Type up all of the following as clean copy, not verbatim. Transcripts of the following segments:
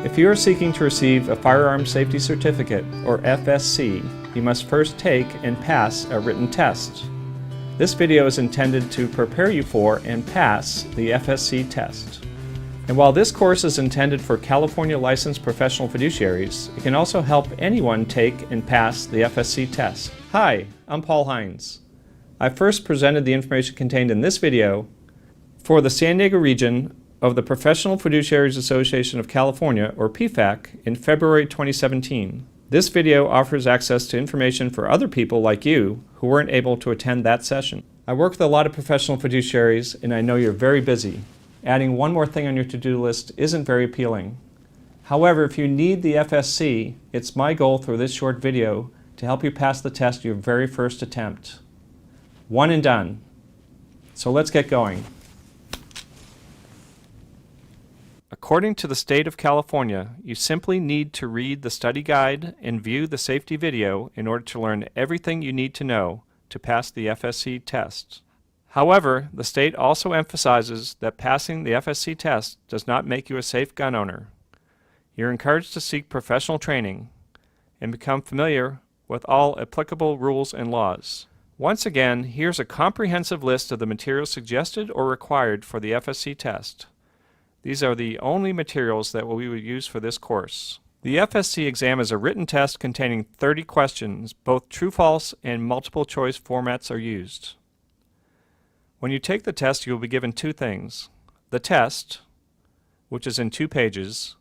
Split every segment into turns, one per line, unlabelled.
If you are seeking to receive a Firearms Safety Certificate, or FSC, you must first take and pass a written test. This video is intended to prepare you for and pass the FSC test. And while this course is intended for California licensed professional fiduciaries, it can also help anyone take and pass the FSC test. Hi, I'm Paul Hines. I first presented the information contained in this video for the San Diego region of the Professional Fiduciaries Association of California, or PFAC, in February 2017. This video offers access to information for other people like you who weren't able to attend that session. I work with a lot of professional fiduciaries, and I know you're very busy. Adding one more thing on your to-do list isn't very appealing. However, if you need the FSC, it's my goal through this short video to help you pass the test your very first attempt. One and done. So let's get going. According to the state of California, you simply need to read the study guide and view the safety video in order to learn everything you need to know to pass the FSC test. However, the state also emphasizes that passing the FSC test does not make you a safe gun owner. You're encouraged to seek professional training and become familiar with all applicable rules and laws. Once again, here's a comprehensive list of the materials suggested or required for the FSC test. These are the only materials that we will use for this course. The FSC exam is a written test containing 30 questions. Both true-false and multiple choice formats are used. When you take the test, you will be given two things: the test, which is in 2 pages,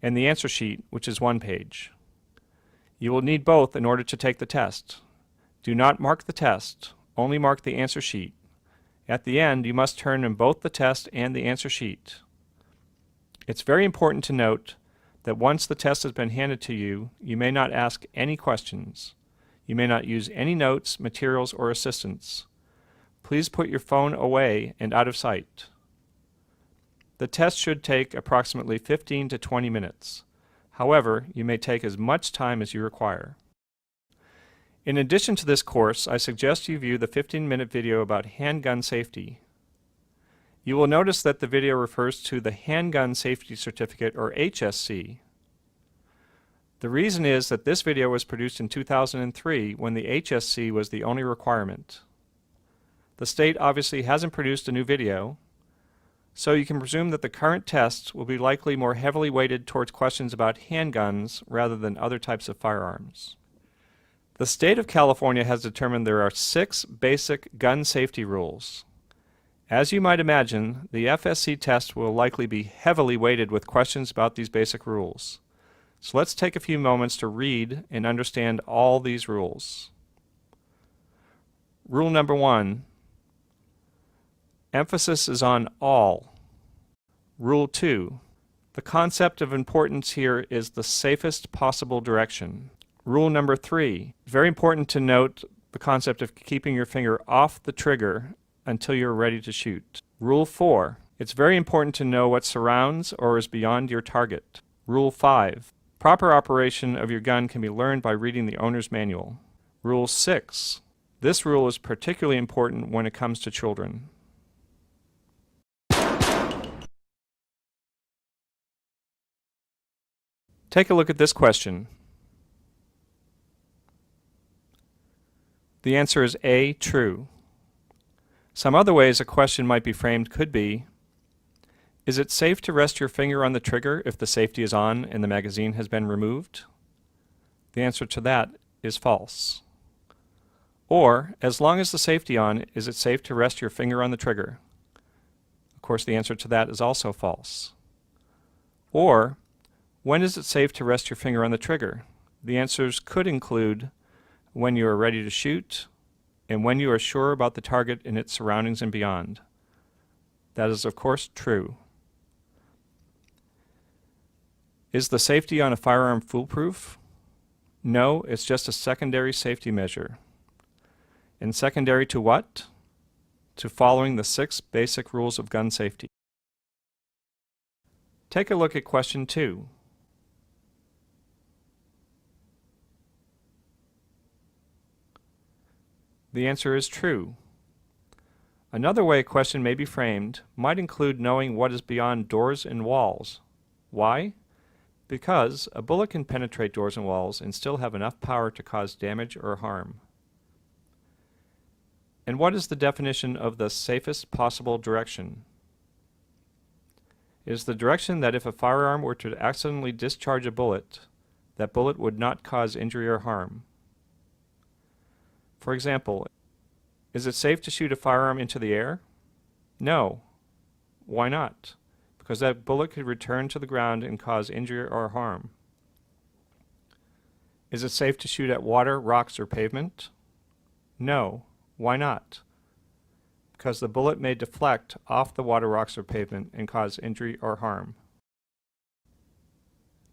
and the answer sheet, which is 1 page. You will need both in order to take the test. Do not mark the test, only mark the answer sheet. At the end, you must turn in both the test and the answer sheet. It's very important to note that once the test has been handed to you, you may not ask any questions. You may not use any notes, materials, or assistance. Please put your phone away and out of sight. The test should take approximately 15 to 20 minutes. However, you may take as much time as you require. In addition to this course, I suggest you view the 15-minute video about handgun safety. You will notice that the video refers to the Handgun Safety Certificate, or HSC. The reason is that this video was produced in 2003 when the HSC was the only requirement. The state obviously hasn't produced a new video, so you can presume that the current tests will be likely more heavily weighted towards questions about handguns rather than other types of firearms. The state of California has determined there are 6 basic gun safety rules. As you might imagine, the FSC test will likely be heavily weighted with questions about these basic rules. So let's take a few moments to read and understand all these rules. Rule number 1. Emphasis is on all. Rule 2. The concept of importance here is the safest possible direction. Rule number 3. Very important to note the concept of keeping your finger off the trigger until you're ready to shoot. Rule 4. It's very important to know what surrounds or is beyond your target. Rule 5. Proper operation of your gun can be learned by reading the owner's manual. Rule 6. This rule is particularly important when it comes to children. Take a look at this question. The answer is A, true. Some other ways a question might be framed could be: is it safe to rest your finger on the trigger if the safety is on and the magazine has been removed? The answer to that is false. Or, as long as the safety on, is it safe to rest your finger on the trigger? Of course, the answer to that is also false. Or, when is it safe to rest your finger on the trigger? The answers could include when you are ready to shoot, and when you are sure about the target and its surroundings and beyond. That is, of course, true. Is the safety on a firearm foolproof? No, it's just a secondary safety measure. And secondary to what? To following the 6 basic rules of gun safety. Take a look at question 2. The answer is true. Another way a question may be framed might include knowing what is beyond doors and walls. Why? Because a bullet can penetrate doors and walls and still have enough power to cause damage or harm. And what is the definition of the safest possible direction? It is the direction that if a firearm were to accidentally discharge a bullet, that bullet would not cause injury or harm. For example, is it safe to shoot a firearm into the air? No. Why not? Because that bullet could return to the ground and cause injury or harm. Is it safe to shoot at water, rocks, or pavement? No. Why not? Because the bullet may deflect off the water, rocks, or pavement and cause injury or harm.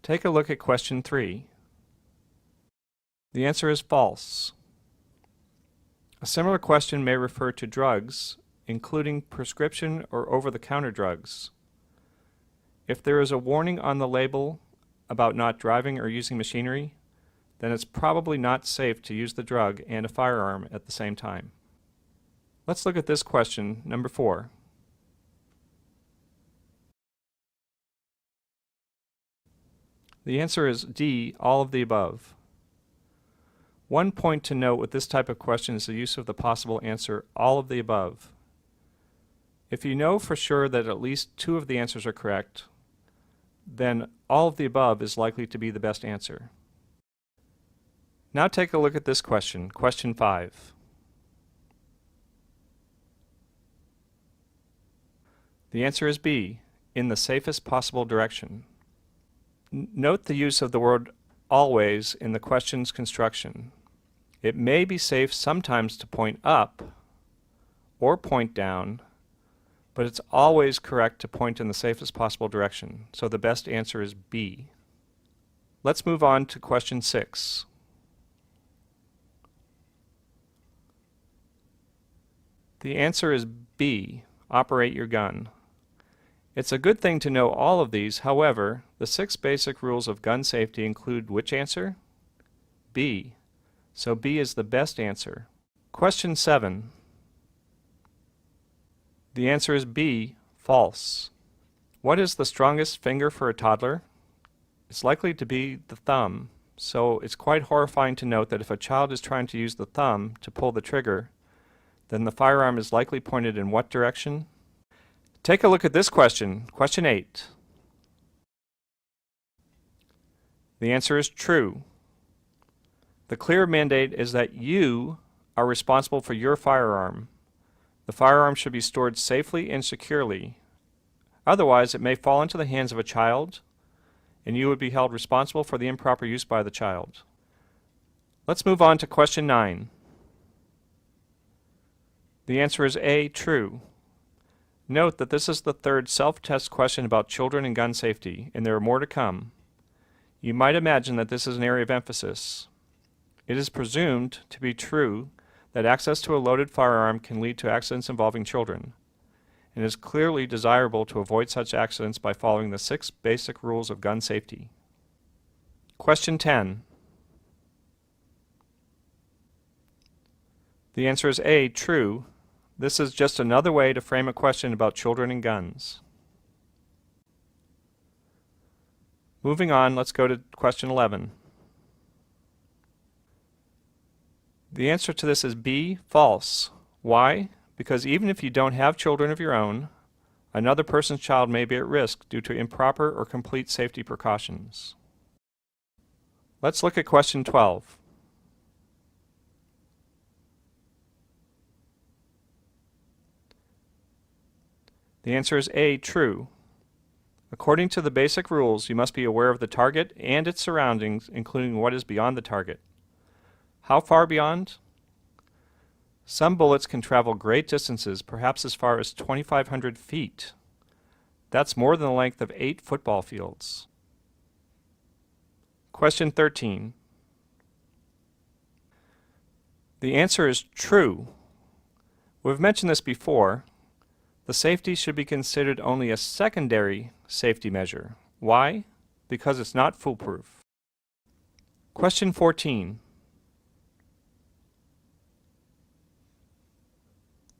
Take a look at question 3. The answer is false. A similar question may refer to drugs, including prescription or over-the-counter drugs. If there is a warning on the label about not driving or using machinery, then it's probably not safe to use the drug and a firearm at the same time. Let's look at this question, number 4. The answer is D, all of the above. One point to note with this type of question is the use of the possible answer, all of the above. If you know for sure that at least 2 of the answers are correct, then all of the above is likely to be the best answer. Now take a look at this question, question 5. The answer is B, in the safest possible direction. Note the use of the word always in the question's construction. It may be safe sometimes to point up or point down, but it's always correct to point in the safest possible direction, so the best answer is B. Let's move on to question 6. The answer is B, operate your gun. It's a good thing to know all of these, however, the 6 basic rules of gun safety include which answer? B. So B is the best answer. Question 7. The answer is B, false. What is the strongest finger for a toddler? It's likely to be the thumb, so it's quite horrifying to note that if a child is trying to use the thumb to pull the trigger, then the firearm is likely pointed in what direction? Take a look at this question, question 8. The answer is true. The clear mandate is that you are responsible for your firearm. The firearm should be stored safely and securely. Otherwise, it may fall into the hands of a child, and you would be held responsible for the improper use by the child. Let's move on to question 9. The answer is A, true. Note that this is the 3rd self-test question about children and gun safety, and there are more to come. You might imagine that this is an area of emphasis. It is presumed to be true that access to a loaded firearm can lead to accidents involving children, and it is clearly desirable to avoid such accidents by following the 6 basic rules of gun safety. Question 10. The answer is A, true. This is just another way to frame a question about children and guns. Moving on, let's go to question 11. The answer to this is B, false. Why? Because even if you don't have children of your own, another person's child may be at risk due to improper or complete safety precautions. Let's look at question 12. The answer is A, true. According to the basic rules, you must be aware of the target and its surroundings, including what is beyond the target. How far beyond? Some bullets can travel great distances, perhaps as far as 2,500 feet. That's more than the length of 8 football fields. Question 13. The answer is true. We've mentioned this before. The safety should be considered only a secondary safety measure. Why? Because it's not foolproof. Question 14.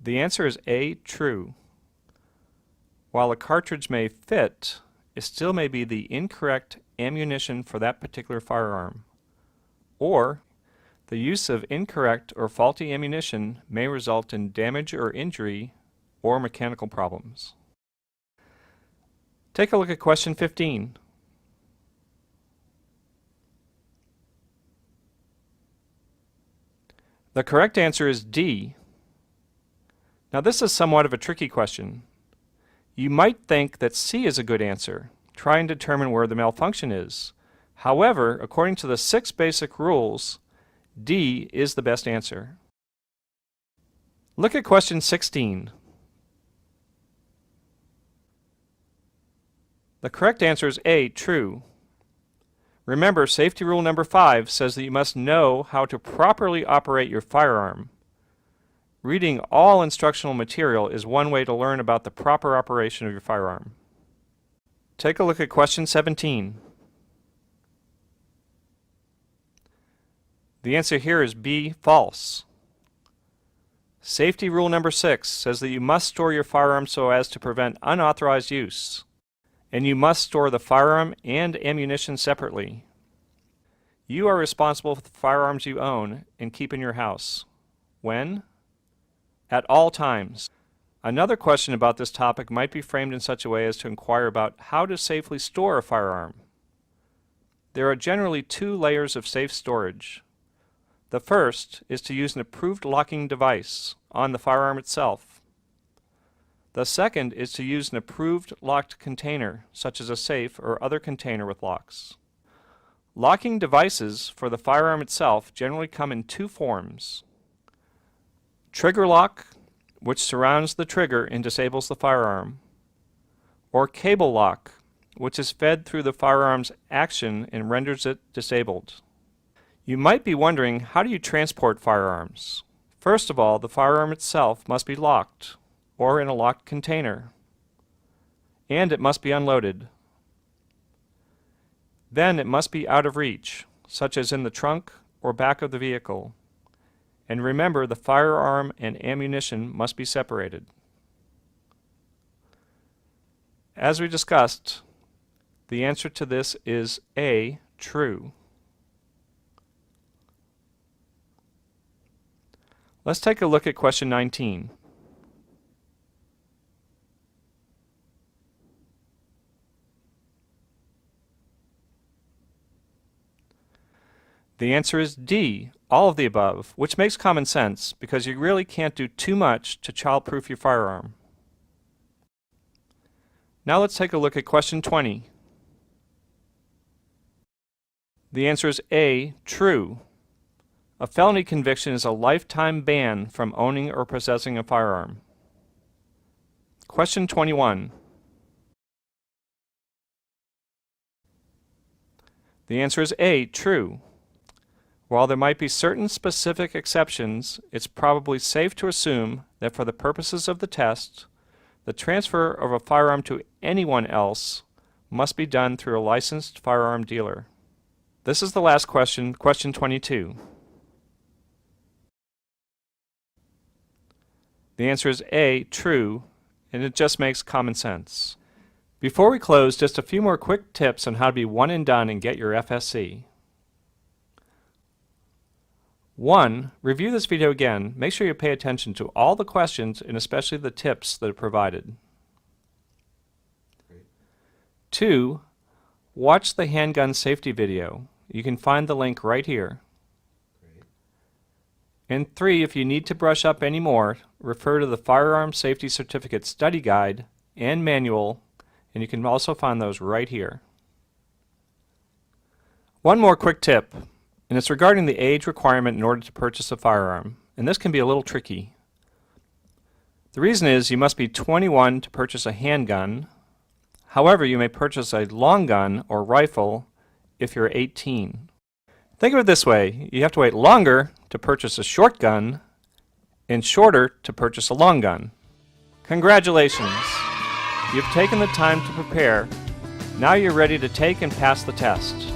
The answer is A, true. While a cartridge may fit, it still may be the incorrect ammunition for that particular firearm. Or, the use of incorrect or faulty ammunition may result in damage or injury or mechanical problems. Take a look at question 15. The correct answer is D. Now this is somewhat of a tricky question. You might think that C is a good answer. Try and determine where the malfunction is. However, according to the 6 basic rules, D is the best answer. Look at question 16. The correct answer is A, true. Remember, safety rule number 5 says that you must know how to properly operate your firearm. Reading all instructional material is one way to learn about the proper operation of your firearm. Take a look at question 17. The answer here is B, false. Safety rule number 6 says that you must store your firearm so as to prevent unauthorized use, and you must store the firearm and ammunition separately. You are responsible for the firearms you own and keep in your house. When? At all times. Another question about this topic might be framed in such a way as to inquire about how to safely store a firearm. There are generally 2 layers of safe storage. The first is to use an approved locking device on the firearm itself. The second is to use an approved locked container, such as a safe or other container with locks. Locking devices for the firearm itself generally come in 2 forms. Trigger lock, which surrounds the trigger and disables the firearm, or cable lock, which is fed through the firearm's action and renders it disabled. You might be wondering, how do you transport firearms? First of all, the firearm itself must be locked, or in a locked container, and it must be unloaded. Then it must be out of reach, such as in the trunk or back of the vehicle. And remember, the firearm and ammunition must be separated. As we discussed, the answer to this is A, true. Let's take a look at question 19. The answer is D, all of the above, which makes common sense because you really can't do too much to childproof your firearm. Now let's take a look at question 20. The answer is A, true. A felony conviction is a lifetime ban from owning or possessing a firearm. Question 21. The answer is A, true. While there might be certain specific exceptions, it's probably safe to assume that for the purposes of the test, the transfer of a firearm to anyone else must be done through a licensed firearm dealer. This is the last question, question 22. The answer is A, true, and it just makes common sense. Before we close, just a few more quick tips on how to be one and done and get your FSC. 1. Review this video again. Make sure you pay attention to all the questions and especially the tips that are provided. Great. 2. Watch the handgun safety video. You can find the link right here. Great. And 3. If you need to brush up any more, refer to the Firearm Safety Certificate Study Guide and Manual, and you can also find those right here. One more quick tip, and it's regarding the age requirement in order to purchase a firearm, and this can be a little tricky. The reason is you must be 21 to purchase a handgun. However, you may purchase a long gun or rifle if you're 18. Think of it this way, you have to wait longer to purchase a short gun and shorter to purchase a long gun. Congratulations! You've taken the time to prepare. Now you're ready to take and pass the test.